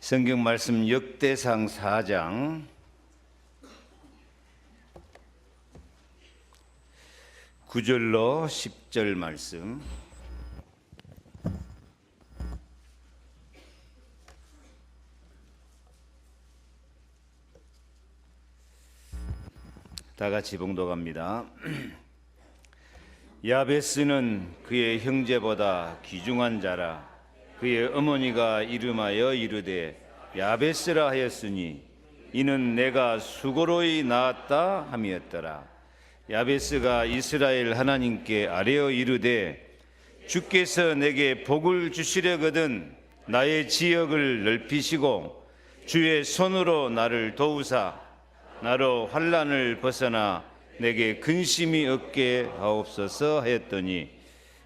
성경 말씀 역대상 4장 9절로 10절 말씀. 다 같이 봉독합니다. 야베스는 그의 형제보다 귀중한 자라. 그의 어머니가 이름하여 이르되 야베스라 하였으니 이는 내가 수고로이 낳았다 함이었더라. 야베스가 이스라엘 하나님께 아뢰어 이르되 주께서 내게 복을 주시려거든 나의 지역을 넓히시고 주의 손으로 나를 도우사 나로 환난을 벗어나 내게 근심이 없게 하옵소서 하였더니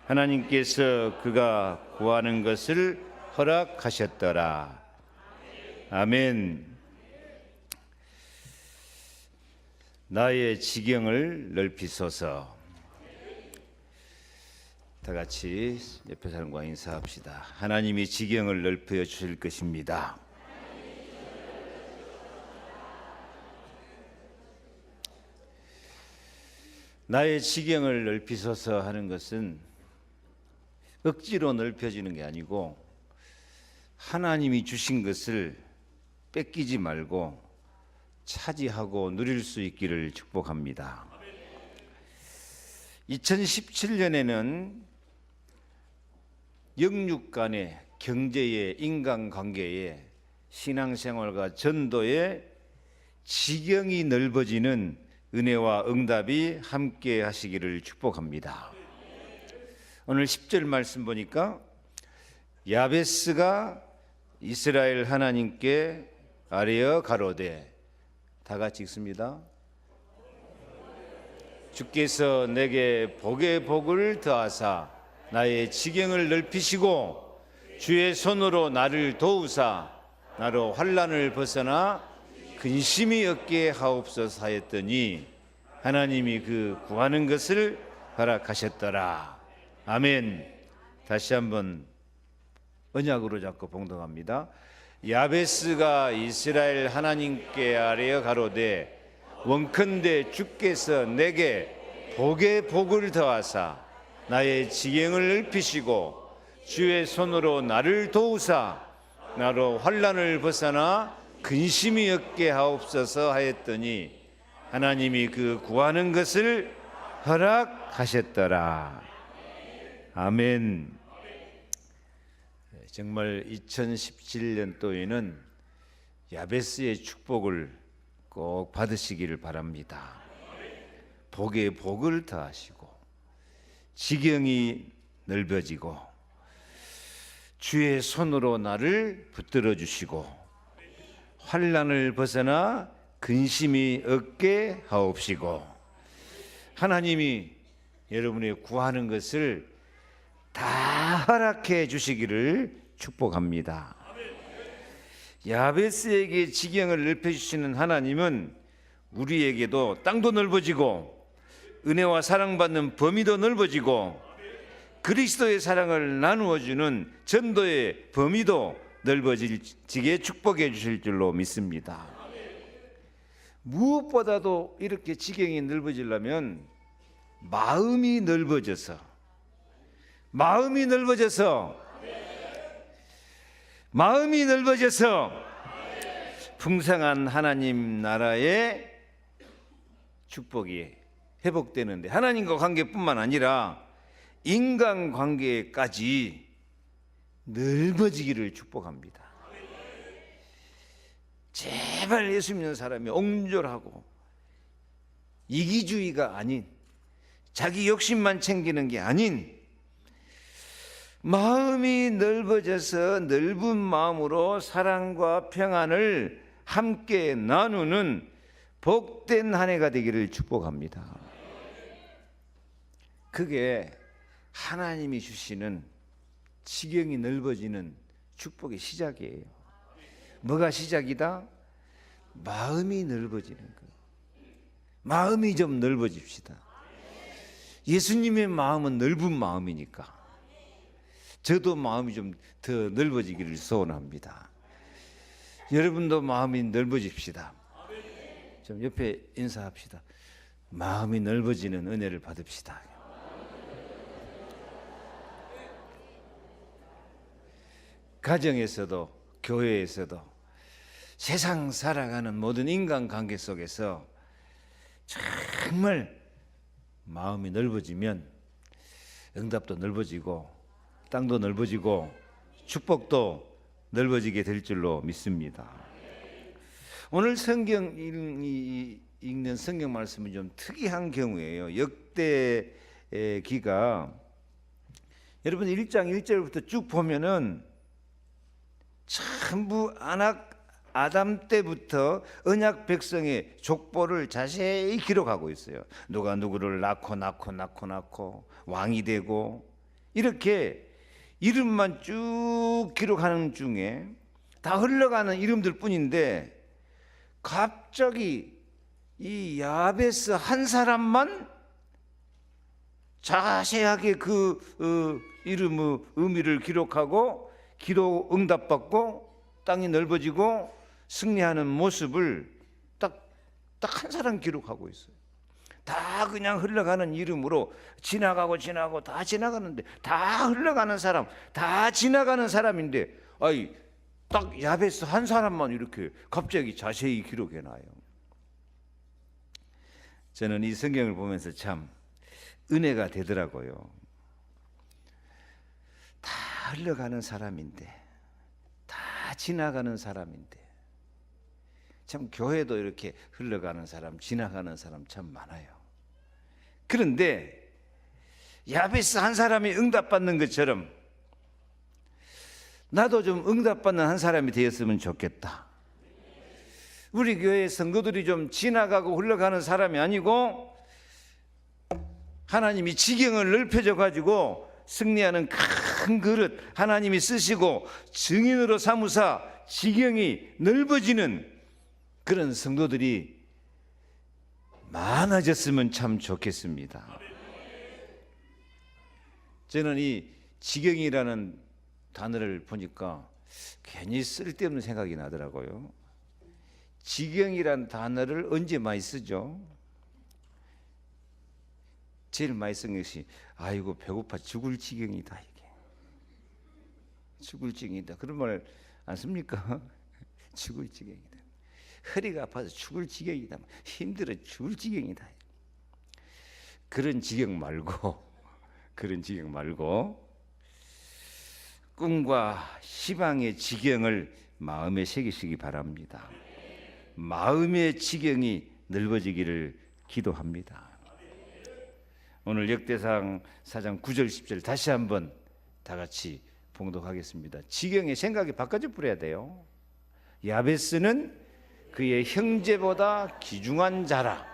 하나님께서 그가 구하는 것을 허락하셨더라. 아멘. 나의 지경을 넓히소서. 다 같이 옆에 사람과 인사합시다. 하나님이 지경을 넓혀 주실 것입니다. 나의 지경을 넓히소서 하는 것은 억지로 넓혀지는 게 아니고 하나님이 주신 것을 뺏기지 말고 차지하고 누릴 수 있기를 축복합니다. 2017년에는 영육 간의 경제의 인간관계의 신앙생활과 전도의 지경이 넓어지는 은혜와 응답이 함께 하시기를 축복합니다. 오늘 10절 말씀 보니까 야베스가 이스라엘 하나님께 아뢰어 가로되, 다 같이 읽습니다. 주께서 내게 복의 복을 더하사 나의 지경을 넓히시고 주의 손으로 나를 도우사 나로 환난을 벗어나 근심이 없게 하옵소서 하였더니 하나님이 그 구하는 것을 허락하셨더라. 아멘. 다시 한번 언약으로 잡고 봉독합니다. 야베스가 이스라엘 하나님께 아뢰어 가로되 원컨대 주께서 내게 복의 복을 더하사 나의 지경을 넓히시고 주의 손으로 나를 도우사 나로 환난을 벗어나 근심이 없게 하옵소서 하였더니 하나님이 그 구하는 것을 허락하셨더라. 아멘. 정말 2017년도에는 야베스의 축복을 꼭 받으시기를 바랍니다. 복에 복을 더하시고 지경이 넓어지고 주의 손으로 나를 붙들어 주시고 환난을 벗어나 근심이 없게 하옵시고 하나님이 여러분의 구하는 것을 다 허락해 주시기를 축복합니다. 야베스에게 지경을 넓혀주시는 하나님은 우리에게도 땅도 넓어지고 은혜와 사랑받는 범위도 넓어지고 그리스도의 사랑을 나누어주는 전도의 범위도 넓어지게 축복해 주실 줄로 믿습니다. 무엇보다도 이렇게 지경이 넓어지려면 마음이 넓어져서 풍성한 하나님 나라의 축복이 회복되는데 하나님과 관계뿐만 아니라 인간관계까지 넓어지기를 축복합니다. 제발 예수 믿는 사람이 옹졸하고 이기주의가 아닌 자기 욕심만 챙기는 게 아닌 마음이 넓어져서 넓은 마음으로 사랑과 평안을 함께 나누는 복된 한 해가 되기를 축복합니다. 그게 하나님이 주시는 지경이 넓어지는 축복의 시작이에요. 뭐가 시작이다? 마음이 넓어지는 거예요. 마음이 좀 넓어집시다. 예수님의 마음은 넓은 마음이니까 저도 마음이 좀 더 넓어지기를 소원합니다. 여러분도 마음이 넓어집시다. 좀 옆에 인사합시다. 마음이 넓어지는 은혜를 받읍시다. 가정에서도 교회에서도 세상 살아가는 모든 인간관계 속에서 정말 마음이 넓어지면 응답도 넓어지고 땅도 넓어지고 축복도 넓어지게 될 줄로 믿습니다. 오늘 성경 읽는 성경 말씀은 좀 특이한 경우예요. 역대기가 여러분 1장 1절부터 쭉 보면은 전부 아담 때부터 언약 백성의 족보를 자세히 기록하고 있어요. 누가 누구를 낳고 왕이 되고 이렇게 이름만 쭉 기록하는 중에 다 흘러가는 이름들 뿐인데 갑자기 이 야베스 한 사람만 자세하게 그 이름의 의미를 기록하고 기도 응답받고 땅이 넓어지고 승리하는 모습을 딱 한 사람 기록하고 있어요. 다 그냥 흘러가는 이름으로 지나가고 다 지나가는데 다 흘러가는 사람, 다 지나가는 사람인데 딱 야베스 한 사람만 이렇게 갑자기 자세히 기록해놔요. 저는 이 성경을 보면서 참 은혜가 되더라고요. 다 흘러가는 사람인데 다 지나가는 사람인데 참 교회도 이렇게 흘러가는 사람, 지나가는 사람 참 많아요. 그런데 야베스 한 사람이 응답받는 것처럼 나도 좀 응답받는 한 사람이 되었으면 좋겠다. 우리 교회 성도들이 좀 지나가고 흘러가는 사람이 아니고 하나님이 지경을 넓혀져 가지고 승리하는 큰 그릇 하나님이 쓰시고 증인으로 삼으사 지경이 넓어지는 그런 성도들이 많아졌으면 참 좋겠습니다. 저는 이 지경이라는 단어를 보니까 괜히 쓸데없는 생각이 나더라고요. 지경이라는 단어를 언제 많이 쓰죠? 제일 많이 쓴 것이 아이고 배고파 죽을 지경이다. 이게 죽을 지경이다. 그런 말 안 씁니까? 죽을 지경이다. 허리가 아파서 죽을 지경이다. 힘들어 죽을 지경이다. 그런 지경 말고 꿈과 희망의 지경을 마음에 새기시기 바랍니다. 마음의 지경이 넓어지기를 기도합니다. 오늘 역대상 4장 9절 10절 다시 한번 다 같이 봉독하겠습니다. 지경의 생각이 바꿔져 버려야 돼요. 야베스는 그의 형제보다 귀중한 자라.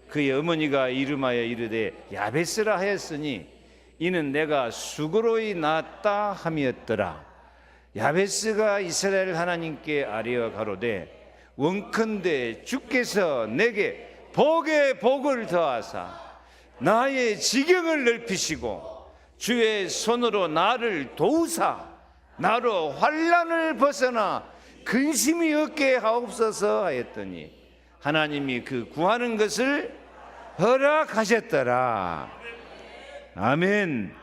그의 어머니가 이름하여 이르되 야베스라 하였으니 이는 내가 수고로이 낳았다 함이었더라. 야베스가 이스라엘 하나님께 아뢰어 가로되 원컨대 주께서 내게 복에 복을 더하사 나의 지경을 넓히시고 주의 손으로 나를 도우사 나로 환난을 벗어나 근심이 없게 하옵소서 하였더니 하나님이 그 구하는 것을 허락하셨더라. 아멘.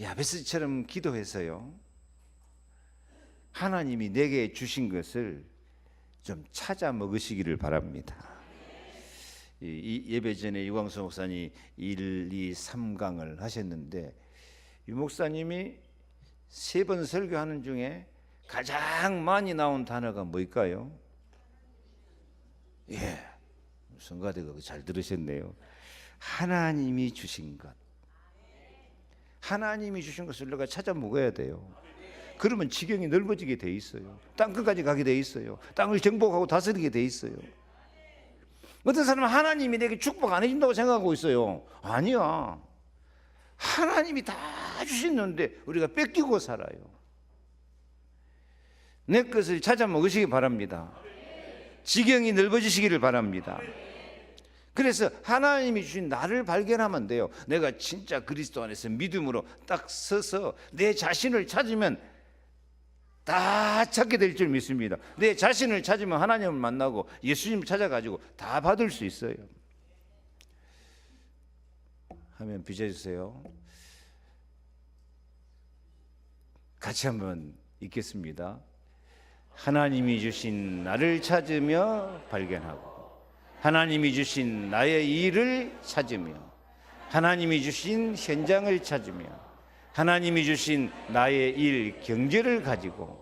야베스처럼 기도해서요 하나님이 내게 주신 것을 좀 찾아 먹으시기를 바랍니다. 이 예배 전에 이광수 목사님이 1, 2, 3강을 하셨는데 이 목사님이 3번 설교하는 중에 가장 많이 나온 단어가 뭘까요? 성가대가 잘 들으셨네요. 하나님이 주신 것. 하나님이 주신 것을 우리가 찾아 먹어야 돼요. 그러면 지경이 넓어지게 돼 있어요. 땅끝까지 가게 돼 있어요. 땅을 정복하고 다스리게 돼 있어요. 어떤 사람은 하나님이 내게 축복 안 해준다고 생각하고 있어요. 아니야. 하나님이 다 주셨는데 우리가 뺏기고 살아요. 내 것을 찾아 먹으시기 바랍니다. 지경이 넓어지시기를 바랍니다. 그래서 하나님이 주신 나를 발견하면 돼요. 내가 진짜 그리스도 안에서 믿음으로 딱 서서 내 자신을 찾으면 다 찾게 될 줄 믿습니다. 내 자신을 찾으면 하나님을 만나고 예수님을 찾아가지고 다 받을 수 있어요. 화면 비춰주세요. 같이 한번 읽겠습니다. 하나님이 주신 나를 찾으며 발견하고, 하나님이 주신 나의 일을 찾으며, 하나님이 주신 현장을 찾으며, 하나님이 주신 나의 일 경제를 가지고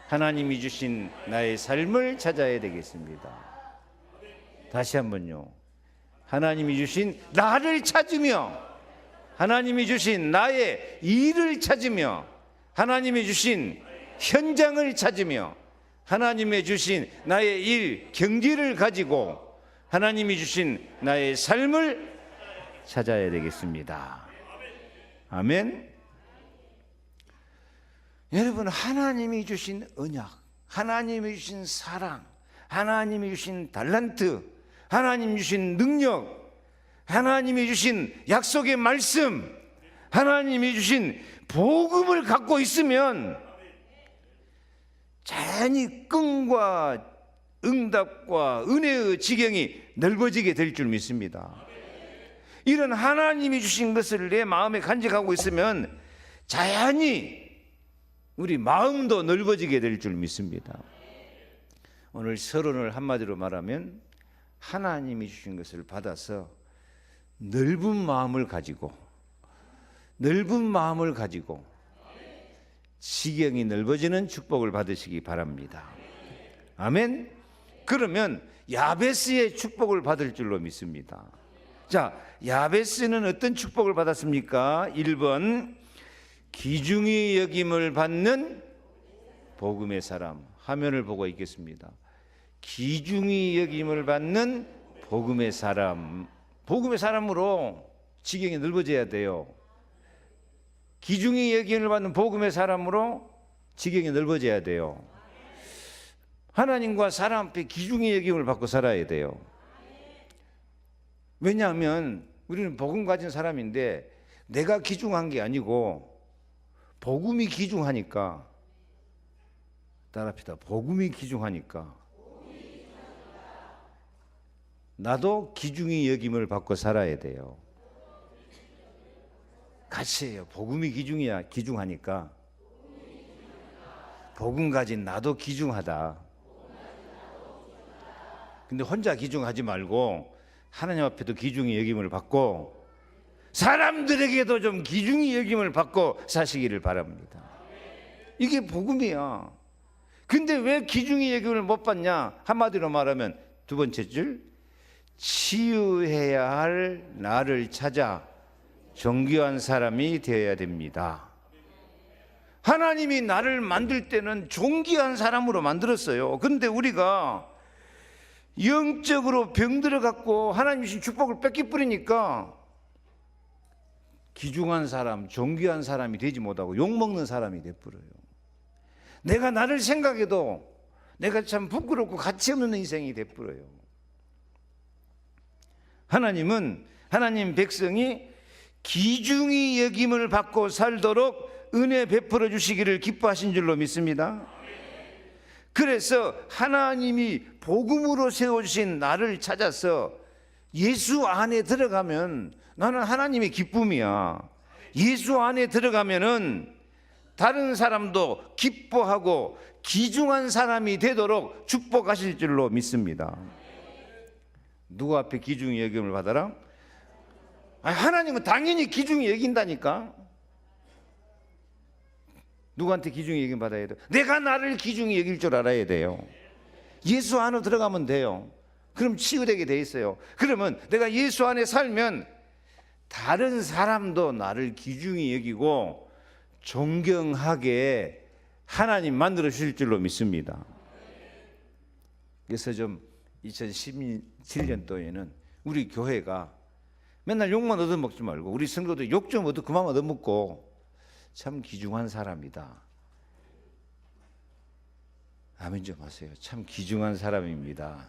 하나님이 주신 나의 삶을 찾아야 되겠습니다. 다시 한번요. 하나님이 주신 나를 찾으며, 하나님이 주신 나의 일을 찾으며, 하나님이 주신 현장을 찾으며, 하나님이 주신 나의 일 경제를 가지고 하나님이 주신 나의 삶을 찾아야 되겠습니다. 아멘. 여러분, 하나님이 주신 언약, 하나님이 주신 사랑, 하나님이 주신 달란트, 하나님이 주신 능력, 하나님이 주신 약속의 말씀, 하나님이 주신 복음을 갖고 있으면 자연히 끈과 응답과 은혜의 지경이 넓어지게 될 줄 믿습니다. 이런 하나님이 주신 것을 내 마음에 간직하고 있으면 자연히 우리 마음도 넓어지게 될 줄 믿습니다. 오늘 서론을 한마디로 말하면 하나님이 주신 것을 받아서 넓은 마음을 가지고 지경이 넓어지는 축복을 받으시기 바랍니다. 아멘. 그러면 야베스의 축복을 받을 줄로 믿습니다. 자, 야베스는 어떤 축복을 받았습니까? 1번 귀중히 여김을 받는 복음의 사람. 화면을 보고 있겠습니다. 귀중히 여김을 받는 복음의 사람. 복음의 사람으로 지경이 넓어져야 돼요. 귀중히 여김을 받는 복음의 사람으로 지경이 넓어져야 돼요. 하나님과 사람 앞에 귀중히 여김을 받고 살아야 돼요. 왜냐하면 우리는 복음 가진 사람인데 내가 귀중한 게 아니고 복음이 귀중하니까, 따라합시다. 복음이 귀중하니까 나도 귀중히 여김을 받고 살아야 돼요. 같이 해요. 복음이 귀중하니까 복음 가진 나도 귀중하다. 근데 혼자 귀중하지 말고 하나님 앞에도 귀중히 여김을 받고 사람들에게도 좀 귀중히 여김을 받고 사시기를 바랍니다. 이게 복음이야. 근데 왜 귀중히 여김을 못 받냐? 한마디로 말하면 두 번째 줄, 치유해야 할 나를 찾아 정결한 사람이 되어야 됩니다. 하나님이 나를 만들 때는 존귀한 사람으로 만들었어요. 그런데 우리가 영적으로 병들어 갖고 하나님 주신 축복을 뺏기 뿌리니까 귀중한 사람, 존귀한 사람이 되지 못하고 욕먹는 사람이 돼버려요. 내가 나를 생각해도 내가 참 부끄럽고 가치 없는 인생이 돼버려요. 하나님은 하나님 백성이 귀중히 여김을 받고 살도록 은혜 베풀어 주시기를 기뻐하신 줄로 믿습니다. 그래서 하나님이 복음으로 세워주신 나를 찾아서 예수 안에 들어가면 나는 하나님의 기쁨이야. 예수 안에 들어가면은 다른 사람도 기뻐하고 귀중한 사람이 되도록 축복하실 줄로 믿습니다. 누구 앞에 귀중히 여김을 받아라? 하나님은 당연히 귀중히 여긴다니까. 누구한테 귀중히 여김 받아야 돼요? 내가 나를 귀중히 여길 줄 알아야 돼요. 예수 안으로 들어가면 돼요. 그럼 치유되게 돼 있어요. 그러면 내가 예수 안에 살면 다른 사람도 나를 귀중히 여기고 존경하게 하나님 만들어 주실 줄로 믿습니다. 그래서 좀 2017년도에는 우리 교회가 맨날 욕만 얻어먹지 말고 우리 성도들 욕 좀 그만 얻어먹고 참 귀중한 사람이다. 아멘 좀 하세요. 참 귀중한 사람입니다.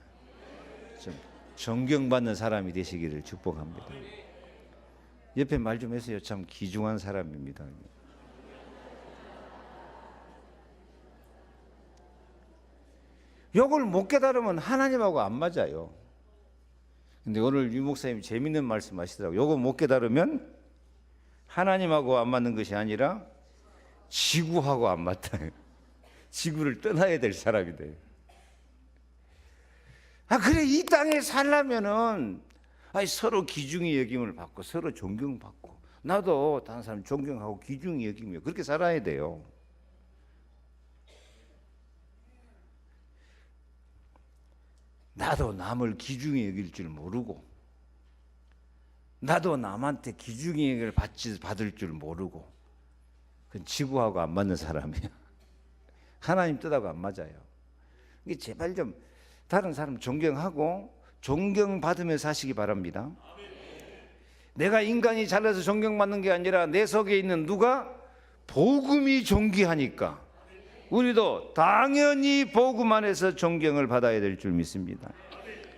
좀 존경받는 사람이 되시기를 축복합니다. 옆에 말 좀 하세요. 참 귀중한 사람입니다. 요걸 못 깨달으면 하나님하고 안 맞아요. 근데 오늘 유 목사님 재밌는 말씀 하시더라고요. 요거 못 깨달으면 하나님하고 안 맞는 것이 아니라 지구하고 안 맞다. 지구를 떠나야 될 사람이 돼요. 그래, 이 땅에 살려면은 서로 귀중히 여김을 받고 서로 존경받고, 나도 다른 사람 존경하고 귀중히 여기며 그렇게 살아야 돼요. 나도 남을 귀중히 여길 줄 모르고, 나도 남한테 귀중히 여김을 받을 줄 모르고, 그건 지구하고 안 맞는 사람이야. 하나님 뜻하고 안 맞아요. 제발 좀 다른 사람 존경하고 존경받으며 사시기 바랍니다. 내가 인간이 잘나서 존경받는 게 아니라 내 속에 있는 누가 복음이 존귀하니까 우리도 당연히 복음 안에서 존경을 받아야 될 줄 믿습니다.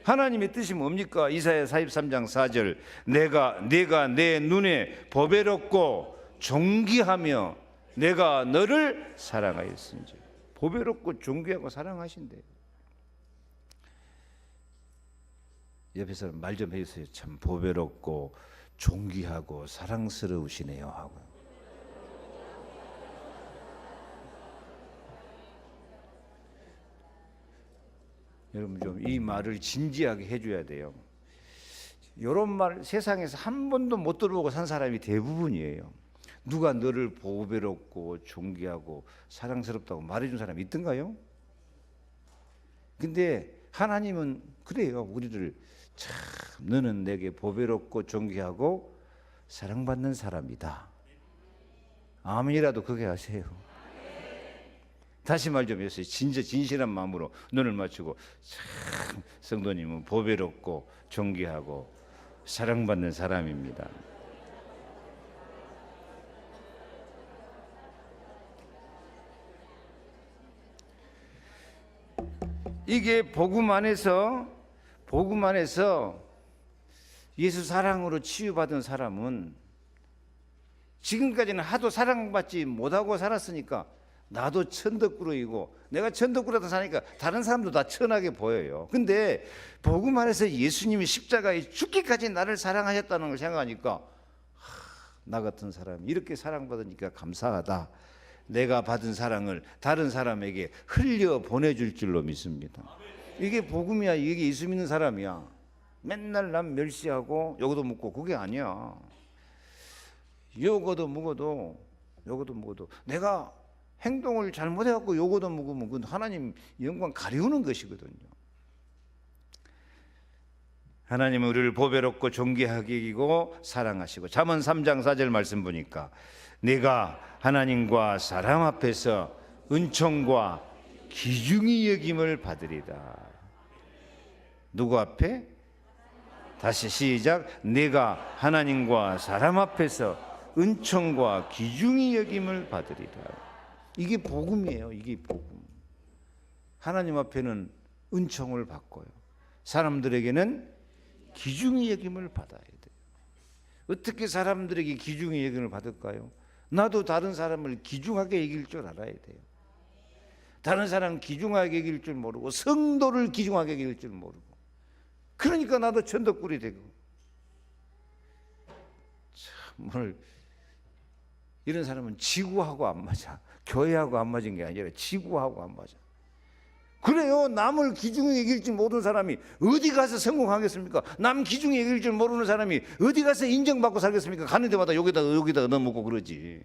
하나님의 뜻이 뭡니까? 이사야 43장 4절, 내가 내 눈에 보배롭고 존귀하며 내가 너를 사랑하였은지. 보배롭고 존귀하고 사랑하신대요. 옆에서 말 좀 해주세요. 참 보배롭고 존귀하고 사랑스러우시네요 하고. 여러분 좀 이 말을 진지하게 해줘야 돼요. 이런 말 세상에서 한 번도 못 들어보고 산 사람이 대부분이에요. 누가 너를 보배롭고 존귀하고 사랑스럽다고 말해준 사람이 있던가요? 근데 하나님은 그래요. 우리를 참 너는 내게 보배롭고 존귀하고 사랑받는 사람이다. 아멘이라도 그게 하세요. 다시 말 좀 해주세요. 진짜 진실한 마음으로 눈을 맞추고, 참 성도님은 보배롭고 존귀하고 사랑받는 사람입니다. 이게 복음 안에서 예수 사랑으로 치유받은 사람은 지금까지는 하도 사랑받지 못하고 살았으니까 나도 천덕꾸러기고, 내가 천덕꾸러기다 사니까 다른 사람도 다 천하게 보여요. 근데 복음 안에서 예수님이 십자가에 죽기까지 나를 사랑하셨다는 걸 생각하니까 나 같은 사람이 이렇게 사랑받으니까 감사하다. 내가 받은 사랑을 다른 사람에게 흘려 보내줄 줄로 믿습니다. 이게 복음이야. 이게 예수 믿는 사람이야. 맨날 남 멸시하고 요거도 묻고 그게 아니야. 요거도 묵어도 내가 행동을 잘못해갖고 요거도 묵으면 그건 하나님 영광 가리우는 것이거든요. 하나님은 우리를 보배롭고 존귀하게 여기고 사랑하시고, 잠언 3장 4절 말씀 보니까 내가 하나님과 사람 앞에서 은총과 귀중히 여김을 받으리다. 누구 앞에? 다시 시작. 내가 하나님과 사람 앞에서 은총과 귀중히 여김을 받으리다. 이게 복음이에요. 이게 복음. 하나님 앞에는 은총을 받고요, 사람들에게는 귀중히 여김을 받아야 돼요. 어떻게 사람들에게 귀중히 여김을 받을까요? 나도 다른 사람을 귀중하게 여길 줄 알아야 돼요. 다른 사람 귀중하게 여길 줄 모르고, 성도를 귀중하게 여길 줄 모르고, 그러니까 나도 천덕꿀이 되고. 참 오늘 이런 사람은 지구하고 안 맞아. 교회하고 안 맞은 게 아니라 지구하고 안 맞아. 그래요. 남을 귀중히 여길 줄 모르는 사람이 어디 가서 성공하겠습니까? 남 귀중히 여길 줄 모르는 사람이 어디 가서 인정받고 살겠습니까? 가는 데마다 여기다 넣어먹고 그러지.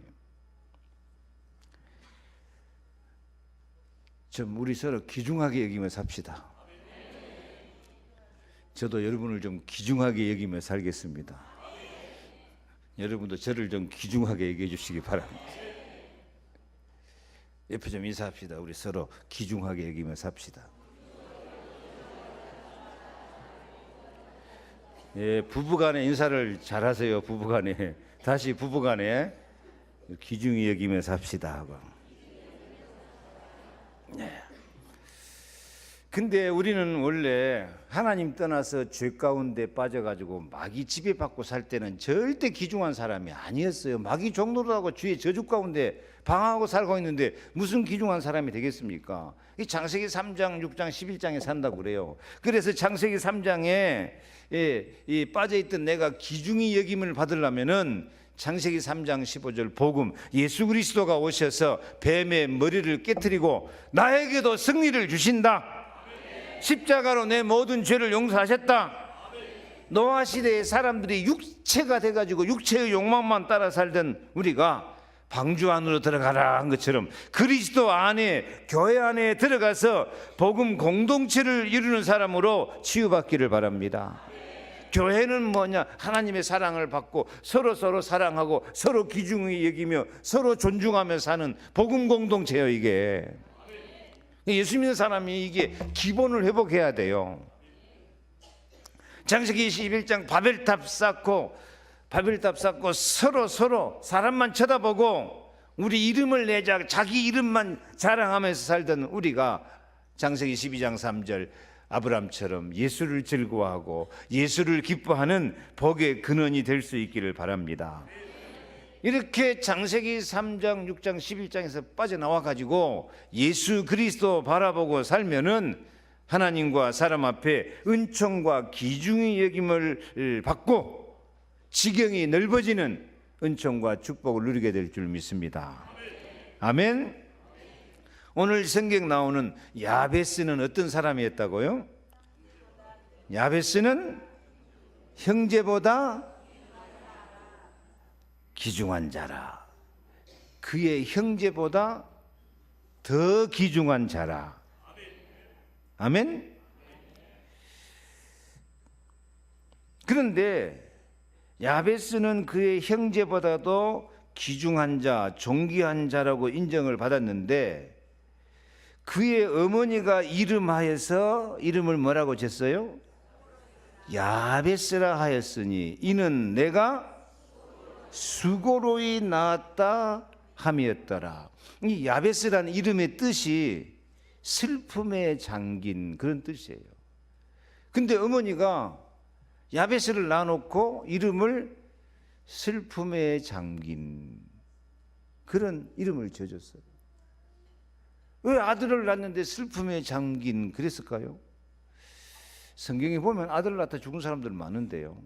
좀 우리 서로 귀중하게 여기며 삽시다. 저도 여러분을 좀 귀중하게 여기며 살겠습니다. 여러분도 저를 좀 귀중하게 여겨 주시기 바랍니다. 옆에 좀 인사합시다. 우리 서로 귀중하게 여기며 삽시다. 예, 부부간에 인사를 잘하세요. 부부간에 다시 부부간에 귀중히 여기며 삽시다 하고. 네. 근데 우리는 원래 하나님 떠나서 죄 가운데 빠져가지고 마귀 지배받고 살 때는 절대 귀중한 사람이 아니었어요. 마귀 종노릇하고 주의 저주 가운데 방황하고 살고 있는데 무슨 귀중한 사람이 되겠습니까? 이 창세기 3장, 6장, 11장에 산다고 그래요. 그래서 창세기 3장에 이 빠져있던 내가 귀중히 여김을 받으려면은 창세기 3장 15절 복음, 예수 그리스도가 오셔서 뱀의 머리를 깨뜨리고 나에게도 승리를 주신다. 십자가로 내 모든 죄를 용서하셨다. 노아 시대의 사람들이 육체가 돼가지고 육체의 욕망만 따라 살던 우리가 방주 안으로 들어가라 한 것처럼 그리스도 안에, 교회 안에 들어가서 복음 공동체를 이루는 사람으로 치유받기를 바랍니다. 교회는 뭐냐? 하나님의 사랑을 받고 서로 사랑하고 서로 귀중히 여기며 서로 존중하며 사는 복음 공동체예요. 이게 예수 믿는 사람이 이게 기본을 회복해야 돼요. 창세기 21장 바벨탑 쌓고 서로 사람만 쳐다보고 우리 이름을 내자, 자기 이름만 자랑하면서 살던 우리가 창세기 12장 3절 아브람처럼 예수를 즐거워하고 예수를 기뻐하는 복의 근원이 될 수 있기를 바랍니다. 이렇게 창세기 3장, 6장, 11장에서 빠져나와 가지고 예수 그리스도 바라보고 살면은 하나님과 사람 앞에 은총과 귀중히 여김을 받고 지경이 넓어지는 은총과 축복을 누리게 될 줄 믿습니다. 아멘. 오늘 성경 나오는 야베스는 어떤 사람이었다고요? 야베스는 형제보다 귀중한 자라. 그의 형제보다 더 귀중한 자라. 아멘. 그런데 야베스는 그의 형제보다도 귀중한 자, 존귀한 자라고 인정을 받았는데 그의 어머니가 이름하여서 이름을 뭐라고 졌어요? 야베스라 하였으니 이는 내가 수고로이 낳았다 함이었더라. 이 야베스라는 이름의 뜻이 슬픔에 잠긴 그런 뜻이에요. 근데 어머니가 야베스를 낳아놓고 이름을 슬픔에 잠긴 그런 이름을 지어줬어요. 왜 아들을 낳았는데 슬픔에 잠긴 그랬을까요? 성경에 보면 아들을 낳다 죽은 사람들 많은데요.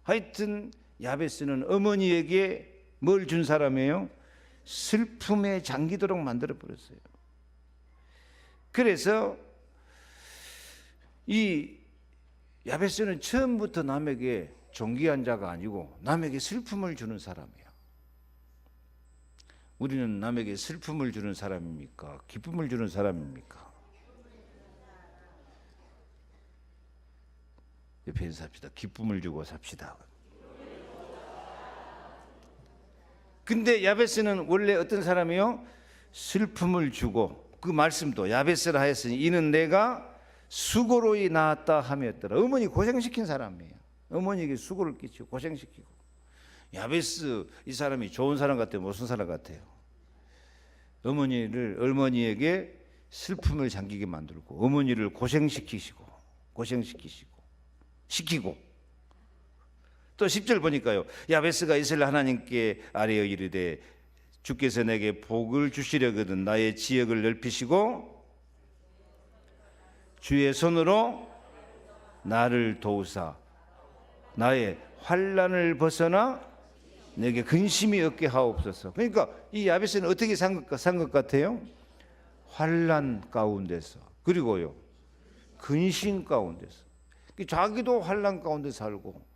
하여튼 야베스는 어머니에게 뭘 준 사람이에요? 슬픔에 잠기도록 만들어 버렸어요. 그래서 이 야베스는 처음부터 남에게 존귀한 자가 아니고 남에게 슬픔을 주는 사람이야. 우리는 남에게 슬픔을 주는 사람입니까? 기쁨을 주는 사람입니까? 옆에서 삽시다. 기쁨을 주고 삽시다. 근데 야베스는 원래 어떤 사람이요? 슬픔을 주고 그 말씀도 야베스라 하였으니 이는 내가 수고로이 낳았다 함이었더라. 어머니 고생시킨 사람이에요. 어머니에게 수고를 끼치고 고생시키고. 야베스 이 사람이 좋은 사람 같아요? 무슨 사람 같아요? 어머니에게 슬픔을 잠기게 만들고 어머니를 고생시키고 또 10절 보니까요. 야베스가 이스라엘 하나님께 아뢰어 이르되 주께서 내게 복을 주시려거든 나의 지역을 넓히시고 주의 손으로 나를 도우사 나의 환난을 벗어나 내게 근심이 없게 하옵소서. 그러니까 이 야베스는 어떻게 산 것 같아요? 환난 가운데서, 그리고요 근심 가운데서, 자기도 환난 가운데 살고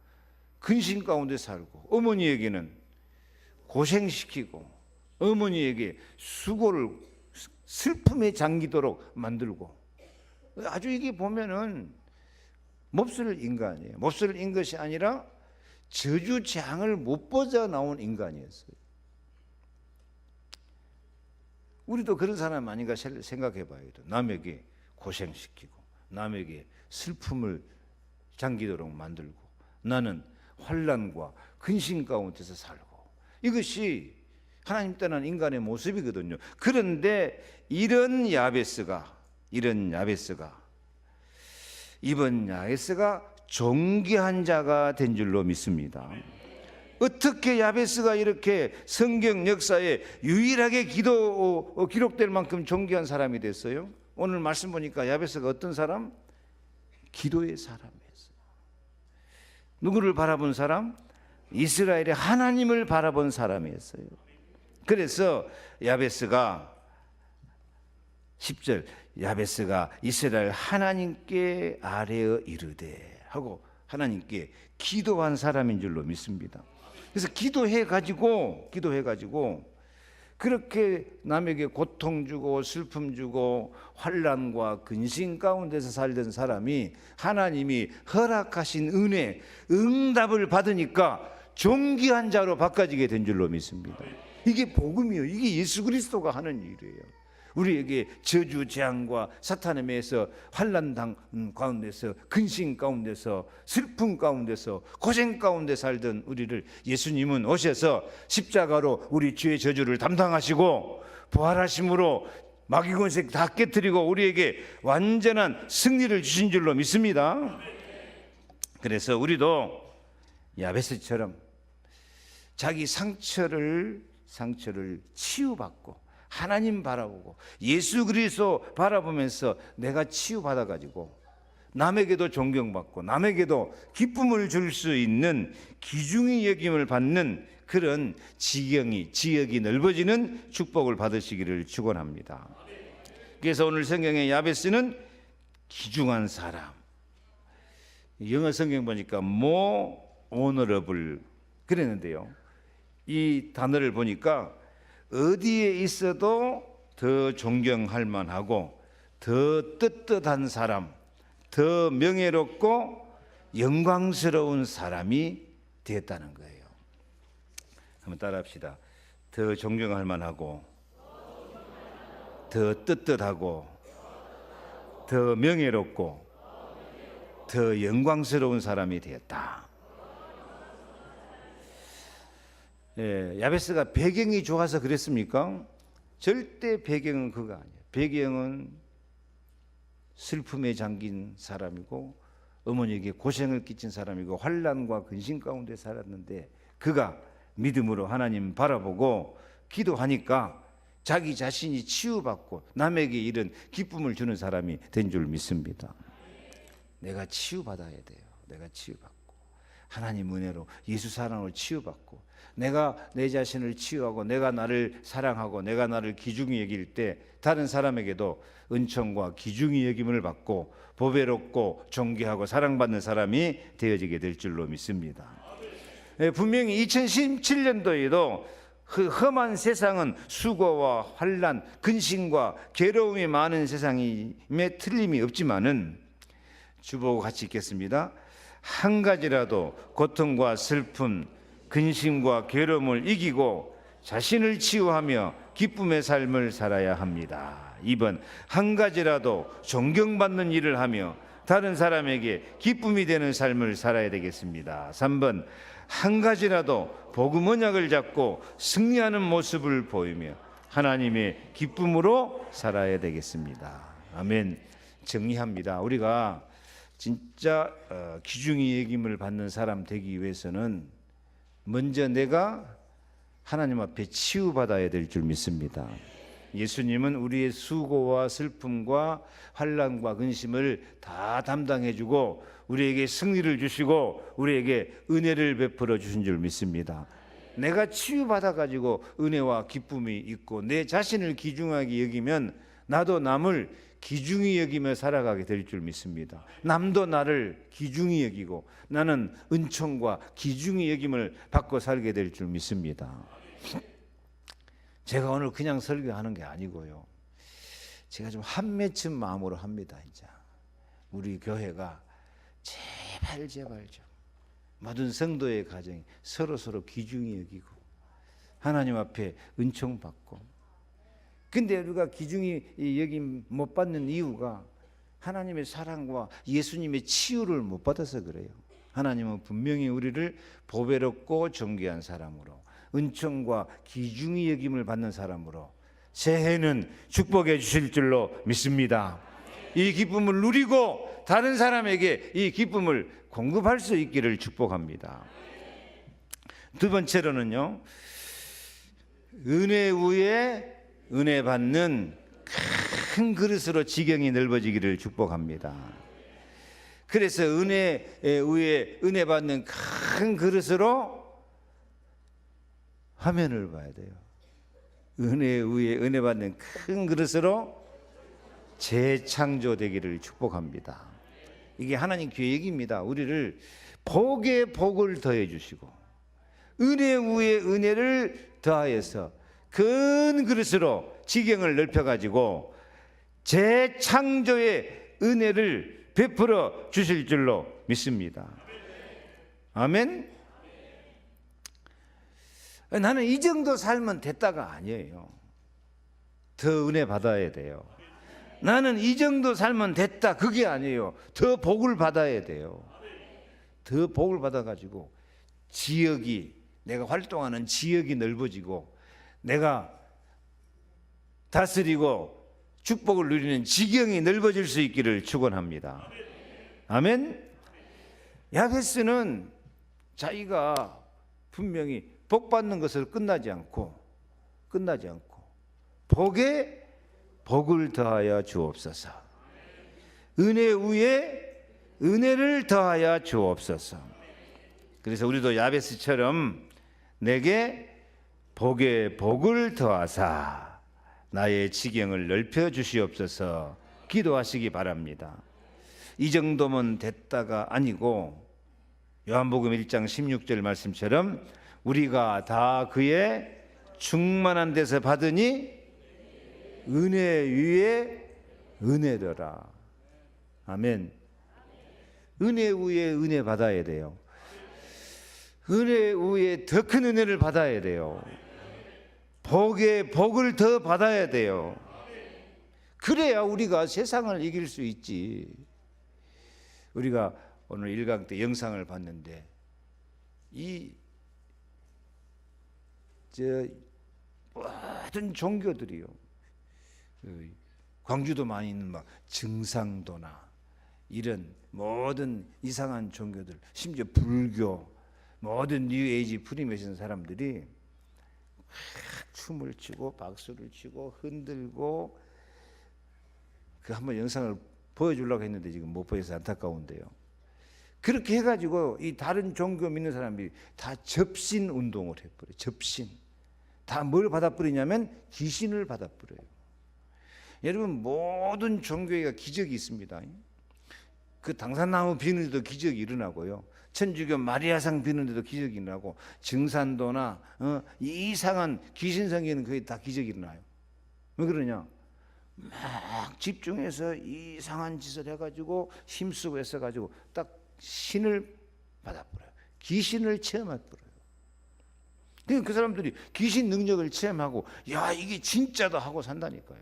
근심 가운데 살고 어머니에게는 고생시키고 어머니에게 수고를 슬픔에 잠기도록 만들고, 아주 이게 보면은 몹쓸 인간이에요. 몹쓸 인 것이 아니라 저주 재앙을 못 벗어 나온 인간이었어요. 우리도 그런 사람 아닌가 생각해 봐야 돼요. 남에게 고생시키고 남에게 슬픔을 잠기도록 만들고 나는 환난과 근심 가운데서 살고, 이것이 하나님 떠난 인간의 모습이거든요. 그런데 이런 야베스가 이번 야베스가 존귀한 자가 된 줄로 믿습니다. 어떻게 야베스가 이렇게 성경 역사에 유일하게 기록될 만큼 존귀한 사람이 됐어요? 오늘 말씀 보니까 야베스가 어떤 사람? 기도의 사람이었어요. 누구를 바라본 사람? 이스라엘의 하나님을 바라본 사람이었어요. 그래서 야베스가 10절 야베스가 이스라엘 하나님께 아뢰어 이르되 하고 하나님께 기도한 사람인 줄로 믿습니다. 그래서 기도해 가지고 그렇게 남에게 고통 주고 슬픔 주고 환난과 근심 가운데서 살던 사람이 하나님이 허락하신 은혜, 응답을 받으니까 존귀한 자로 바꿔지게 된 줄로 믿습니다. 이게 복음이에요. 이게 예수 그리스도가 하는 일이에요. 우리에게 저주 재앙과 사탄에 매여서 환난 가운데서 근심 가운데서 슬픔 가운데서 고생 가운데 살던 우리를 예수님은 오셔서 십자가로 우리 죄의 저주를 담당하시고 부활하심으로 마귀 권세 다 깨뜨리고 우리에게 완전한 승리를 주신 줄로 믿습니다. 그래서 우리도 야베스처럼 자기 상처를 치유받고 하나님 바라보고 예수 그리스도 바라보면서 내가 치유받아 가지고 남에게도 존경받고 남에게도 기쁨을 줄 수 있는 귀중히 여김을 받는 그런 지역이 넓어지는 축복을 받으시기를 축원합니다. 그래서 오늘 성경의 야베스는 귀중한 사람. 영어 성경 보니까 more honorable 그랬는데요. 이 단어를 보니까 어디에 있어도 더 존경할 만하고 더 떳떳한 사람, 더 명예롭고 영광스러운 사람이 되었다는 거예요. 한번 따라합시다. 더 존경할 만하고 더 떳떳하고 더 명예롭고 더 영광스러운 사람이 되었다. 야베스가 배경이 좋아서 그랬습니까? 절대 배경은 그거 아니에요. 배경은 슬픔에 잠긴 사람이고 어머니에게 고생을 끼친 사람이고 환난과 근심 가운데 살았는데 그가 믿음으로 하나님 바라보고 기도하니까 자기 자신이 치유받고 남에게 이런 기쁨을 주는 사람이 된 줄 믿습니다. 내가 치유받아야 돼요. 내가 치유받고 하나님 은혜로 예수 사랑으로 치유받고 내가 내 자신을 치유하고 내가 나를 사랑하고 내가 나를 귀중히 여길 때 다른 사람에게도 은총과 귀중히 여김을 받고 보배롭고 존귀하고 사랑받는 사람이 되어지게 될 줄로 믿습니다. 분명히 2017년도에도 그 험한 세상은 수고와 환난, 근심과 괴로움이 많은 세상임에 틀림이 없지만은 주보고 같이 읽겠습니다. 한 가지라도 고통과 슬픔, 근심과 괴로움을 이기고 자신을 치유하며 기쁨의 삶을 살아야 합니다. 2번 한 가지라도 존경받는 일을 하며 다른 사람에게 기쁨이 되는 삶을 살아야 되겠습니다. 3번 한 가지라도 복음 언약을 잡고 승리하는 모습을 보이며 하나님의 기쁨으로 살아야 되겠습니다. 아멘. 정리합니다. 우리가 진짜 귀중히 여김을 받는 사람 되기 위해서는 먼저 내가 하나님 앞에 치유받아야 될 줄 믿습니다. 예수님은 우리의 수고와 슬픔과 환난과 근심을 다 담당해주고 우리에게 승리를 주시고 우리에게 은혜를 베풀어 주신 줄 믿습니다. 내가 치유받아가지고 은혜와 기쁨이 있고 내 자신을 귀중하게 여기면 나도 남을 귀중히 여기며 살아가게 될 줄 믿습니다. 남도 나를 귀중히 여기고 나는 은총과 귀중히 여김을 받고 살게 될 줄 믿습니다. 제가 오늘 그냥 설교하는 게 아니고요. 제가 좀 한맺힌 마음으로 합니다. 이제 우리 교회가 제발 좀 모든 성도의 가정이 서로 귀중히 여기고 하나님 앞에 은총 받고. 근데 우리가 귀중히 여김 못 받는 이유가 하나님의 사랑과 예수님의 치유를 못 받아서 그래요. 하나님은 분명히 우리를 보배롭고 존귀한 사람으로 은총과 귀중히 여김을 받는 사람으로 새해는 축복해 주실 줄로 믿습니다. 이 기쁨을 누리고 다른 사람에게 이 기쁨을 공급할 수 있기를 축복합니다. 두 번째로는요, 은혜 위에 은혜 받는 큰 그릇으로 지경이 넓어지기를 축복합니다. 그래서 은혜 위에 은혜 받는 큰 그릇으로 화면을 봐야 돼요. 은혜 위에 은혜 받는 큰 그릇으로 재창조되기를 축복합니다. 이게 하나님 계획입니다. 우리를 복에 복을 더해 주시고 은혜 위에 은혜를 더하여서 큰 그릇으로 지경을 넓혀 가지고 재창조의 은혜를 베풀어 주실 줄로 믿습니다. 아멘. 나는 이 정도 살면 됐다가 아니에요. 더 은혜 받아야 돼요. 나는 이 정도 살면 됐다, 그게 아니에요. 더 복을 받아야 돼요. 더 복을 받아가지고 지역이, 내가 활동하는 지역이 넓어지고 내가 다스리고 축복을 누리는 지경이 넓어질 수 있기를 축원합니다. 아멘. 야베스는 자기가 분명히 복 받는 것을 끝나지 않고 복에 복을 더하여 주옵소서. 은혜 위에 은혜를 더하여 주옵소서. 그래서 우리도 야베스처럼 내게 복에 복을 더하사 나의 지경을 넓혀 주시옵소서 기도하시기 바랍니다. 이 정도면 됐다가 아니고 요한복음 1장 16절 말씀처럼 우리가 다 그의 충만한 데서 받으니 은혜 위에 은혜더라. 아멘. 은혜 위에 은혜 받아야 돼요. 은혜 위에 더 큰 은혜를 받아야 돼요. 복에 복을 더 받아야 돼요. 그래야 우리가 세상을 이길 수 있지. 우리가 오늘 1강 때 영상을 봤는데 모든 종교들이요, 광주도 많이 있는 막 증상도나 이런 모든 이상한 종교들, 심지어 불교, 모든 뉴에이지 프리메이션 사람들이 춤을 추고 박수를 치고 흔들고, 그 한번 영상을 보여주려고 했는데 지금 못 보여서 안타까운데요. 그렇게 해가지고 이 다른 종교 믿는 사람들이 다 접신 운동을 해버려요. 접신. 다 뭘 받아버리냐면 귀신을 받아버려요. 여러분, 모든 종교가 기적이 있습니다. 그 당산나무 비는 데도 기적이 일어나고요, 천주교 마리아상 비는 데도 기적이 일어나고, 증산도나 이상한 귀신 생기는 거의 다 기적이 일어나요. 왜 그러냐? 막 집중해서 이상한 짓을 해가지고 힘쓰고 애써가지고 딱 신을 받아버려요. 귀신을 체험해버려요. 그러니까 그 사람들이 귀신 능력을 체험하고 야, 이게 진짜다 하고 산다니까요.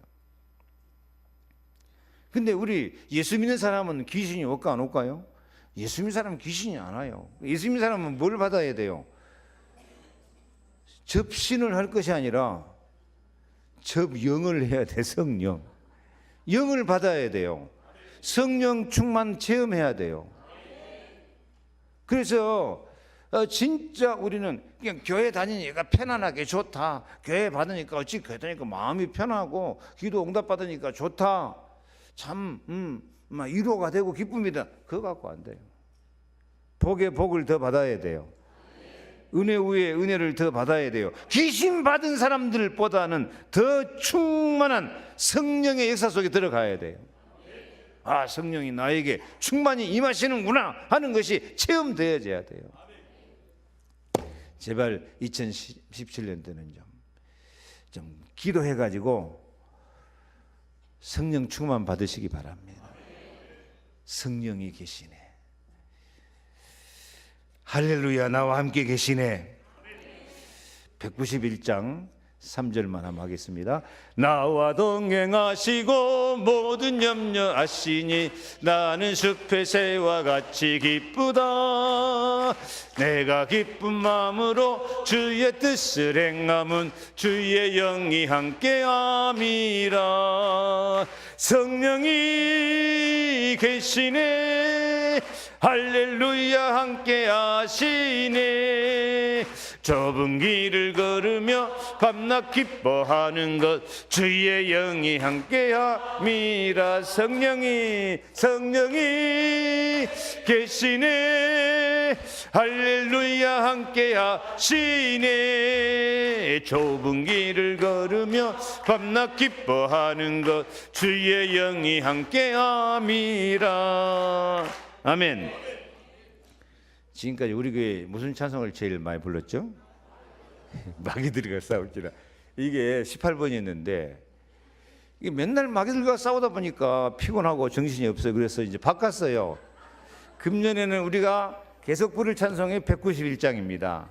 근데 우리 예수 믿는 사람은 귀신이 올까 안 올까요? 예수 믿는 사람은 귀신이 안 와요. 예수 믿는 사람은 뭘 받아야 돼요? 접신을 할 것이 아니라 접영을 해야 돼. 성령. 영을 받아야 돼요. 성령 충만 체험해야 돼요. 그래서 진짜 우리는 그냥 교회 다니니까 편안하게 좋다, 교회 받으니까 어찌 교회 다니니까 마음이 편하고 기도 응답 받으니까 좋다, 참 막 위로가 되고 기쁨이다, 그거 갖고 안 돼요. 복에 복을 더 받아야 돼요. 은혜 위에 은혜를 더 받아야 돼요. 귀신 받은 사람들보다는 더 충만한 성령의 역사 속에 들어가야 돼요. 아, 성령이 나에게 충만히 임하시는구나 하는 것이 체험되어져야 돼요. 제발 2017년도는 좀 기도해가지고 성령 충만 받으시기 바랍니다. 성령이 계시네. 할렐루야, 나와 함께 계시네. 191장 3절만 한번 하겠습니다. 나와 동행하시고 모든 염려하시니 나는 숲의 새와 같이 기쁘다. 내가 기쁜 마음으로 주의 뜻을 행함은 주의 영이 함께함이라. 성령이 계시네. 할렐루야 함께 하시네. 좁은 길을 걸으며 밤낮 기뻐하는 것 주의 영이 함께함이라. 성령이 계시네. 할렐루야 함께 하시네. 좁은 길을 걸으며 밤낮 기뻐하는 것 주의 영이 함께함이라. 아멘. 지금까지 우리 교회 무슨 찬송을 제일 많이 불렀죠? 마귀들과 싸울지라. 이게 18번이었는데 이게 맨날 마귀들과 싸우다 보니까 피곤하고 정신이 없어요. 그래서 이제 바꿨어요. 금년에는 우리가 계속 부를 찬송이 191장입니다.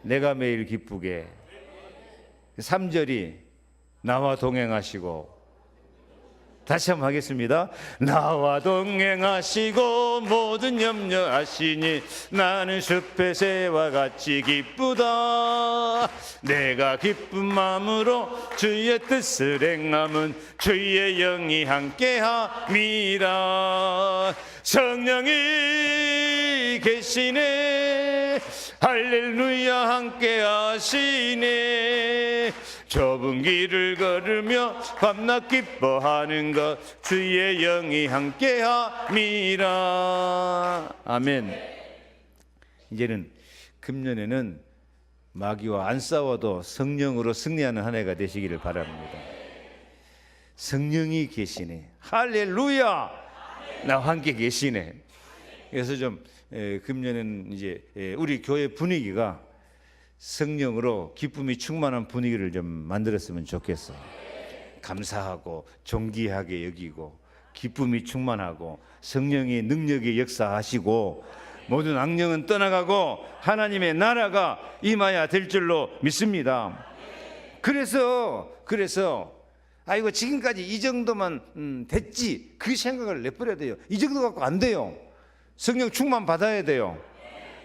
내가 매일 기쁘게. 3절이 나와 동행하시고, 다시 한번 하겠습니다. 나와 동행하시고 모든 염려하시니 나는 숲의 새와 같이 기쁘다. 내가 기쁜 마음으로 주의 뜻을 행함은 주의 영이 함께함이라. 성령이 계시네. 할렐루야 함께 하시네. 좁은 길을 걸으며 밤낮 기뻐하는 것 주의 영이 함께함이라. 아멘. 이제는 금년에는 마귀와 안 싸워도 성령으로 승리하는 한 해가 되시기를 바랍니다. 성령이 계시네. 할렐루야. 나와 함께 계시네. 그래서 좀 금년에는 이제 우리 교회 분위기가 성령으로 기쁨이 충만한 분위기를 좀 만들었으면 좋겠어요. 감사하고 존귀하게 여기고 기쁨이 충만하고 성령의 능력이 역사하시고 모든 악령은 떠나가고 하나님의 나라가 임하여 될 줄로 믿습니다. 그래서 아이고 지금까지 이 정도만 됐지 그 생각을 내버려야 돼요. 이 정도 갖고 안 돼요. 성령 충만 받아야 돼요.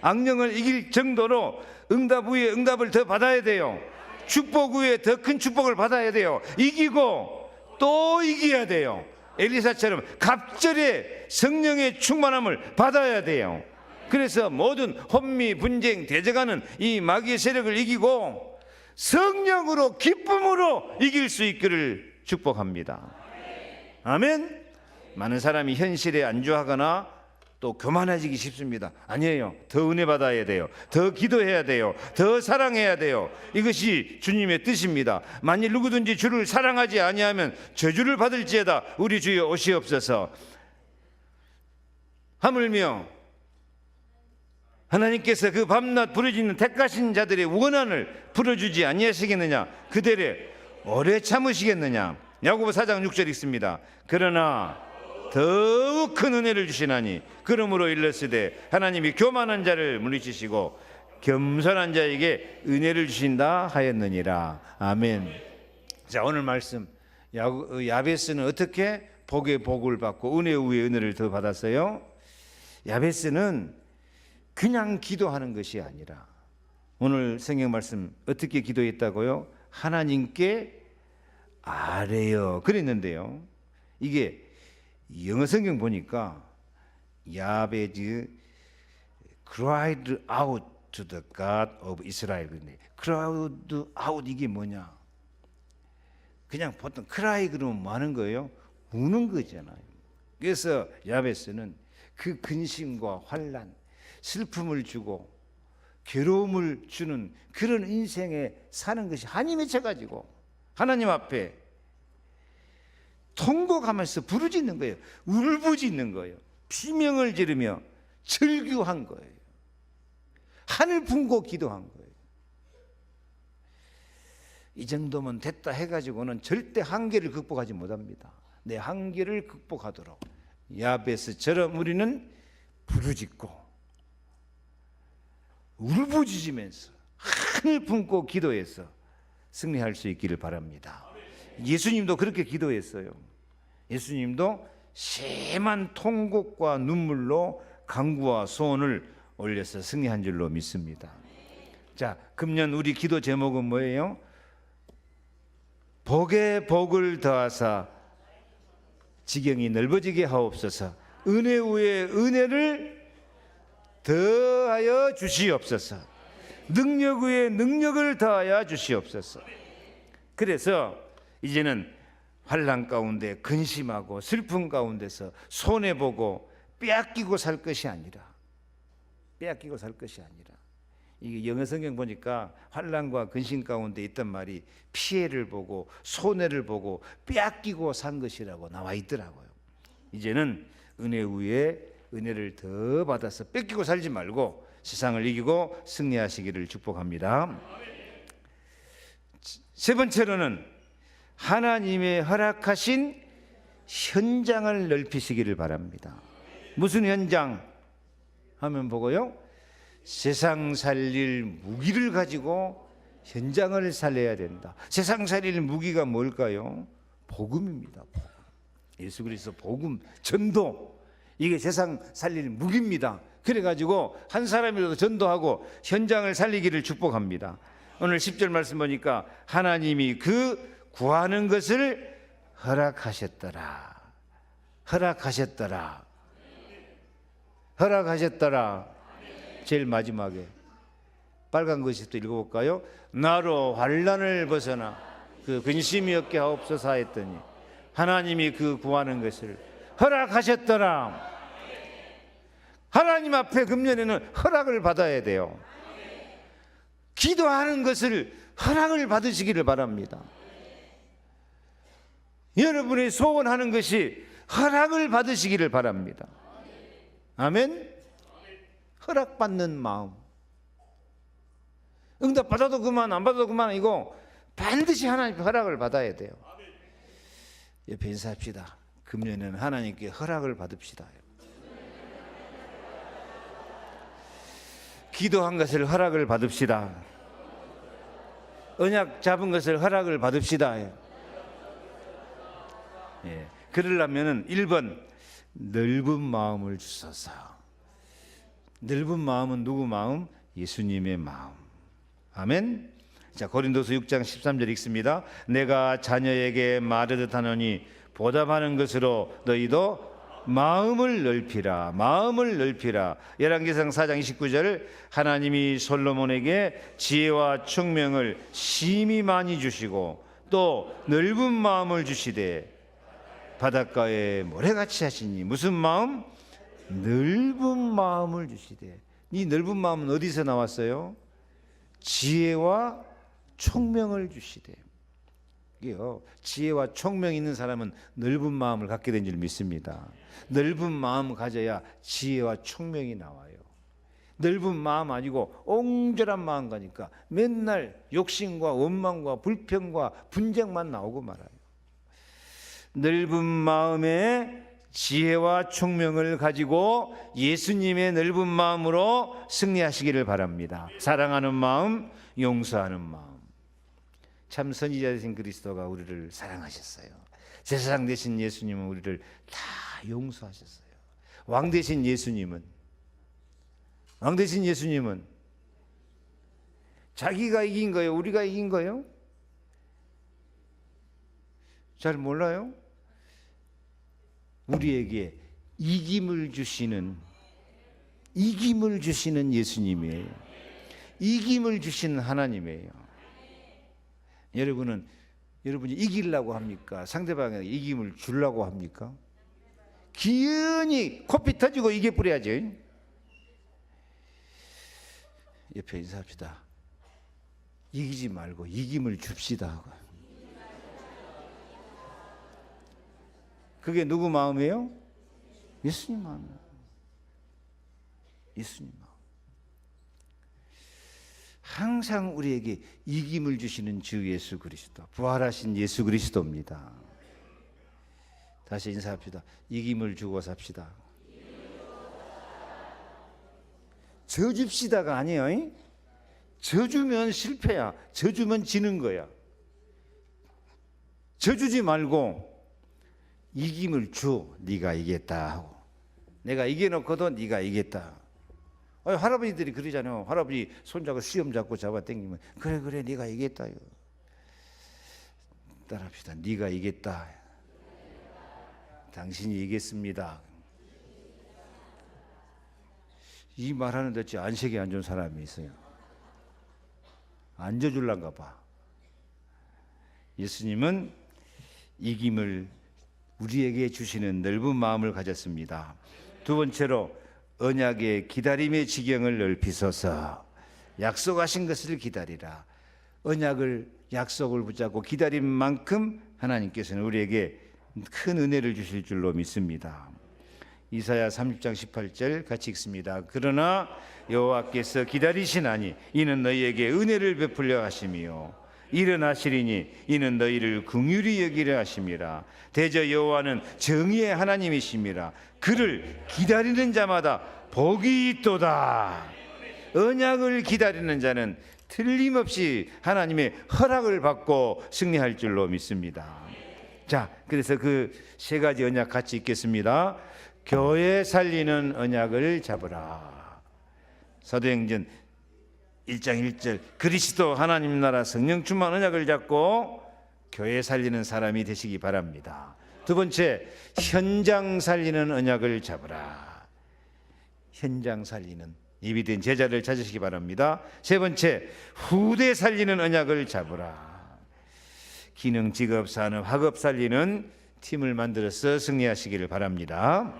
악령을 이길 정도로 응답 후에 응답을 더 받아야 돼요. 축복 후에 더 큰 축복을 받아야 돼요. 이기고 또 이겨야 돼요. 엘리사처럼 갑절에 성령의 충만함을 받아야 돼요. 그래서 모든 혼미, 분쟁, 대적하는 이 마귀의 세력을 이기고 성령으로 기쁨으로 이길 수 있기를 축복합니다. 아멘. 많은 사람이 현실에 안주하거나 또 교만해지기 쉽습니다. 아니에요. 더 은혜 받아야 돼요. 더 기도해야 돼요. 더 사랑해야 돼요. 이것이 주님의 뜻입니다. 만일 누구든지 주를 사랑하지 아니하면 저주를 받을지어다. 우리 주여 오시옵소서. 하물며 하나님께서 그 밤낮 부르짖는 택하신 자들의 원한을 풀어주지 아니하시겠느냐. 그들의 오래 참으시겠느냐. 야고보 4장 6절 읽습니다. 그러나 더욱 큰 은혜를 주시나니 그러므로 일렀으되 하나님이 교만한 자를 물리치시고 겸손한 자에게 은혜를 주신다 하였느니라. 아멘. 자, 오늘 말씀 야베스는 어떻게 복의 복을 받고 은혜 위에 은혜를 더 받았어요? 야베스는 그냥 기도하는 것이 아니라 오늘 성경 말씀 어떻게 기도했다고요? 하나님께 아뢰어 그랬는데요. 이게 영어 성경 보니까 야베즈 cried out to the God of Israel. cried out 이게 뭐냐? 그냥 보통 cry 그러면 뭐 하는 거예요? 우는 거잖아요. 그래서 야베스는 그 근심과 환난, 슬픔을 주고 괴로움을 주는 그런 인생에 사는 것이 한이 맺혀가지고 하나님 앞에 통곡하면서 부르짖는 거예요. 울부짖는 거예요. 비명을 지르며 절규한 거예요. 하늘 품고 기도한 거예요. 이 정도면 됐다 해가지고는 절대 한계를 극복하지 못합니다. 내 한계를 극복하도록 야베스처럼 우리는 부르짖고 울부짖으면서 하늘 품고 기도해서 승리할 수 있기를 바랍니다. 예수님도 그렇게 기도했어요. 예수님도 심한 통곡과 눈물로 간구와 소원을 올려서 승리한 줄로 믿습니다. 자, 금년 우리 기도 제목은 뭐예요? 복에 복을 더하사 지경이 넓어지게 하옵소서. 은혜 위에 은혜를 더하여 주시옵소서. 능력 위에 능력을 더하여 주시옵소서. 그래서 이제는 환난 가운데 근심하고 슬픔 가운데서 손해보고 빼앗기고 살 것이 아니라, 빼앗기고 살 것이 아니라, 이게 영어 성경 보니까 환난과 근심 가운데 있던 말이 피해를 보고 손해를 보고 빼앗기고 산 것이라고 나와 있더라고요. 이제는 은혜 위에 은혜를 더 받아서 뺏기고 살지 말고 세상을 이기고 승리하시기를 축복합니다. 세 번째로는 하나님의 허락하신 현장을 넓히시기를 바랍니다. 무슨 현장 하면 보고요, 세상 살릴 무기를 가지고 현장을 살려야 된다. 세상 살릴 무기가 뭘까요? 복음입니다. 복음. 예수 그리스도 복음, 전도, 이게 세상 살릴 무기입니다. 그래가지고 한 사람이라도 전도하고 현장을 살리기를 축복합니다. 오늘 10절 말씀 보니까 하나님이 그 구하는 것을 허락하셨더라. 허락하셨더라. 허락하셨더라. 제일 마지막에 빨간 것이 또 읽어볼까요? 나로 환난을 벗어나 그 근심이 없게 하옵소서 했더니 하나님이 그 구하는 것을 허락하셨더라. 하나님 앞에 금년에는 허락을 받아야 돼요. 기도하는 것을 허락을 받으시기를 바랍니다. 여러분이 소원하는 것이 허락을 받으시기를 바랍니다. 아멘. 허락받는 마음. 응답 받아도 그만 안 받아도 그만 아니고 반드시 하나님께 허락을 받아야 돼요. 옆에 인사합시다. 금년에는 하나님께 허락을 받읍시다. 기도한 것을 허락을 받읍시다. 언약 잡은 것을 허락을 받읍시다. 예, 그러려면은 1번 넓은 마음을 주소서. 넓은 마음은 누구 마음? 예수님의 마음. 아멘. 자, 고린도서 6장 13절 읽습니다. 내가 자녀에게 말하듯 하노니 보답하는 것으로 너희도 마음을 넓히라. 마음을 넓히라. 열왕기상 4장 29절 하나님이 솔로몬에게 지혜와 총명을 심히 많이 주시고 또 넓은 마음을 주시되 바닷가에 모래같이 하시니 무슨 마음? 넓은 마음을 주시되. 이 넓은 마음은 어디서 나왔어요? 지혜와 총명을 주시되. 이게요, 지혜와 총명 있는 사람은 넓은 마음을 갖게 된 줄 믿습니다. 넓은 마음을 가져야 지혜와 총명이 나와요. 넓은 마음 아니고 옹졸한 마음 가니까 맨날 욕심과 원망과 불평과 분쟁만 나오고 말아요. 넓은 마음에 지혜와 총명을 가지고 예수님의 넓은 마음으로 승리하시기를 바랍니다. 사랑하는 마음, 용서하는 마음. 참 선지자 되신 그리스도가 우리를 사랑하셨어요. 제사장 되신 예수님은 우리를 다 용서하셨어요. 왕 되신 예수님은 자기가 이긴 거예요? 우리가 이긴 거예요? 잘 몰라요? 우리에게 이김을 주시는 예수님이에요. 이김을 주시는 하나님이에요. 여러분이 이기려고 합니까? 상대방에게 이김을 주려고 합니까? 기은이 코피 터지고 이겨 뿌려야죠. 옆에 인사합시다. 이기지 말고 이김을 줍시다. 그게 누구 마음이에요? 예수님 마음이에요. 예수님 마음. 항상 우리에게 이김을 주시는 주 예수 그리스도, 부활하신 예수 그리스도입니다. 다시 인사합시다. 이김을 주고 삽시다. 져줍시다가 아니에요. 져주면 실패야. 져주면 지는 거야. 져주지 말고 이김을 줘. 네가 이겼다 하고. 내가 이겨놓고도 네가 이겼다. 할아버지들이 그러잖아요. 할아버지 손잡고 수염 잡고 잡아당기면 그래 네가 이겼다. 따라합시다. 네가 이겼다. 당신이 이겼습니다. 이 말하는데 저 안색이 안 좋은 사람이 있어요. 앉아줄란가 봐. 예수님은 이김을 우리에게 주시는 넓은 마음을 가졌습니다. 두 번째로 언약의 기다림의 지경을 넓히소서. 약속하신 것을 기다리라. 언약을 약속을 붙잡고 기다린 만큼 하나님께서는 우리에게 큰 은혜를 주실 줄로 믿습니다. 이사야 30장 18절 같이 읽습니다. 그러나 여호와께서 기다리시나니 이는 너희에게 은혜를 베풀려 하심이요 일어나시리니 이는 너희를 긍휼히 여기려 하심이라. 대저 여호와는 정의의 하나님이심이라. 그를 기다리는 자마다 복이 있도다. 언약을 기다리는 자는 틀림없이 하나님의 허락을 받고 승리할 줄로 믿습니다. 자, 그래서 그 세 가지 언약 같이 읽겠습니다. 교회 살리는 언약을 잡으라. 사도행전 1장 1절 그리스도 하나님 나라 성령 충만 언약을 잡고 교회 살리는 사람이 되시기 바랍니다. 두 번째, 현장 살리는 언약을 잡으라. 현장 살리는 예비된 제자를 찾으시기 바랍니다. 세 번째, 후대 살리는 언약을 잡으라. 기능, 직업, 산업, 학업 살리는 팀을 만들어서 승리하시기를 바랍니다.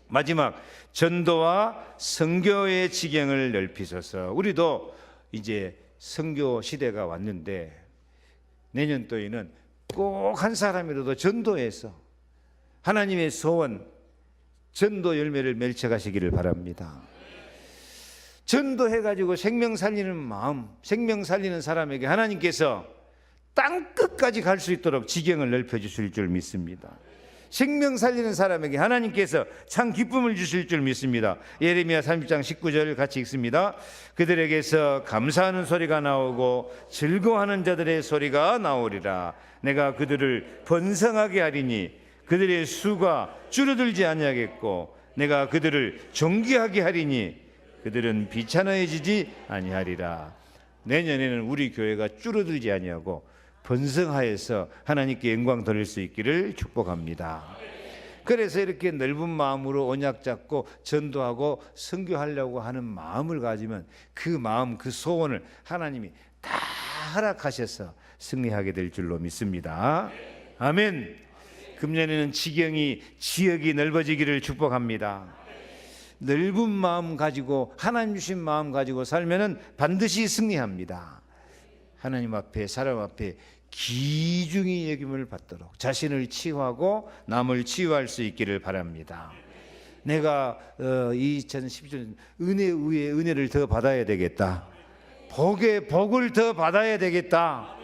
마지막, 전도와 선교의 지경을 넓히소서. 우리도 이제 선교 시대가 왔는데 내년도에는 꼭 한 사람이라도 전도해서 하나님의 소원, 전도 열매를 맺혀가시기를 바랍니다. 전도해가지고 생명 살리는 마음, 생명 살리는 사람에게 하나님께서 땅 끝까지 갈 수 있도록 지경을 넓혀주실 줄 믿습니다. 생명 살리는 사람에게 하나님께서 참 기쁨을 주실 줄 믿습니다. 예레미야 30장 19절 같이 읽습니다. 그들에게서 감사하는 소리가 나오고 즐거워하는 자들의 소리가 나오리라. 내가 그들을 번성하게 하리니 그들의 수가 줄어들지 아니하겠고 내가 그들을 존귀하게 하리니 그들은 비천해지지 아니하리라. 내년에는 우리 교회가 줄어들지 아니하고 번성하여서 하나님께 영광 돌릴 수 있기를 축복합니다. 그래서 이렇게 넓은 마음으로 언약 잡고 전도하고 선교하려고 하는 마음을 가지면 그 마음, 그 소원을 하나님이 다 허락하셔서 승리하게 될 줄로 믿습니다. 아멘. 금년에는 지역이 넓어지기를 축복합니다. 넓은 마음 가지고 하나님 주신 마음 가지고 살면은 반드시 승리합니다. 하나님 앞에, 사람 앞에 귀중히 여김을 받도록 자신을 치유하고 남을 치유할 수 있기를 바랍니다. 내가 2017년 은혜 위에 은혜를 더 받아야 되겠다. 복에 복을 더 받아야 되겠다.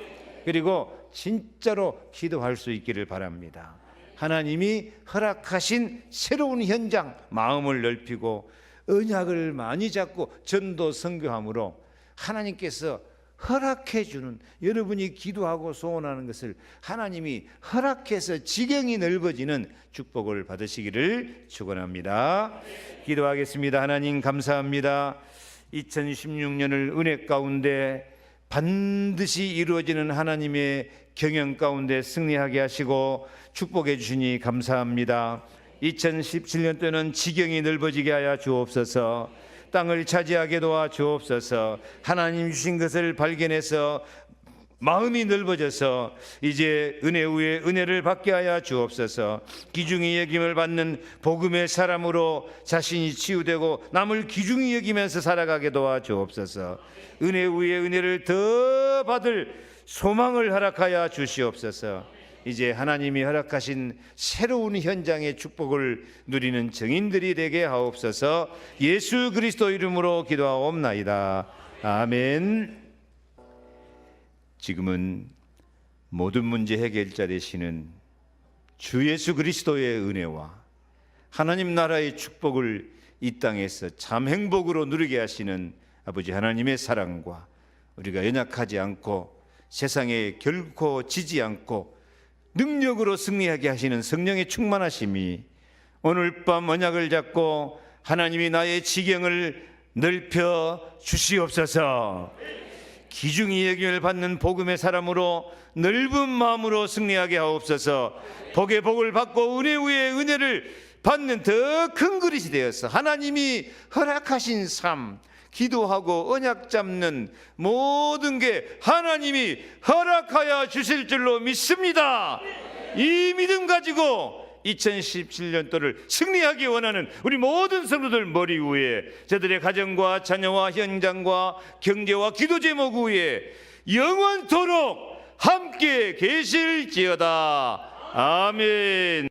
그리고 진짜로 기도할 수 있기를 바랍니다. 하나님이 허락하신 새로운 현장, 마음을 넓히고 언약을 많이 잡고 전도 선교함으로 하나님께서 허락해 주는, 여러분이 기도하고 소원하는 것을 하나님이 허락해서 지경이 넓어지는 축복을 받으시기를 축원합니다. 기도하겠습니다. 하나님 감사합니다. 2016년을 은혜 가운데 반드시 이루어지는 하나님의 경영 가운데 승리하게 하시고 축복해 주시니 감사합니다. 2017년도에는 지경이 넓어지게 하여 주옵소서. 땅을 차지하게 도와 주옵소서. 하나님 주신 것을 발견해서 마음이 넓어져서 이제 은혜 위에 은혜를 받게 하여 주옵소서. 귀중히 여김을 받는 복음의 사람으로 자신이 치유되고 남을 귀중히 여기면서 살아가게 도와 주옵소서. 은혜 위에 은혜를 더 받을 소망을 허락하여 주시옵소서. 이제 하나님이 허락하신 새로운 현장의 축복을 누리는 증인들이 되게 하옵소서. 예수 그리스도 이름으로 기도하옵나이다. 아멘. 지금은 모든 문제 해결자 되시는 주 예수 그리스도의 은혜와 하나님 나라의 축복을 이 땅에서 참 행복으로 누리게 하시는 아버지 하나님의 사랑과 우리가 연약하지 않고 세상에 결코 지지 않고 능력으로 승리하게 하시는 성령의 충만하심이 오늘 밤 언약을 잡고 하나님이 나의 지경을 넓혀 주시옵소서. 귀중히 여김을 받는 복음의 사람으로 넓은 마음으로 승리하게 하옵소서. 복의 복을 받고 은혜 위에 은혜를 받는 더 큰 그릇이 되어서 하나님이 허락하신 삶, 기도하고 언약 잡는 모든 게 하나님이 허락하여 주실 줄로 믿습니다. 이 믿음 가지고 2017년도를 승리하기 원하는 우리 모든 성도들 머리 위에, 저들의 가정과 자녀와 현장과 경제와 기도 제목 위에 영원토록 함께 계실지어다. 아멘.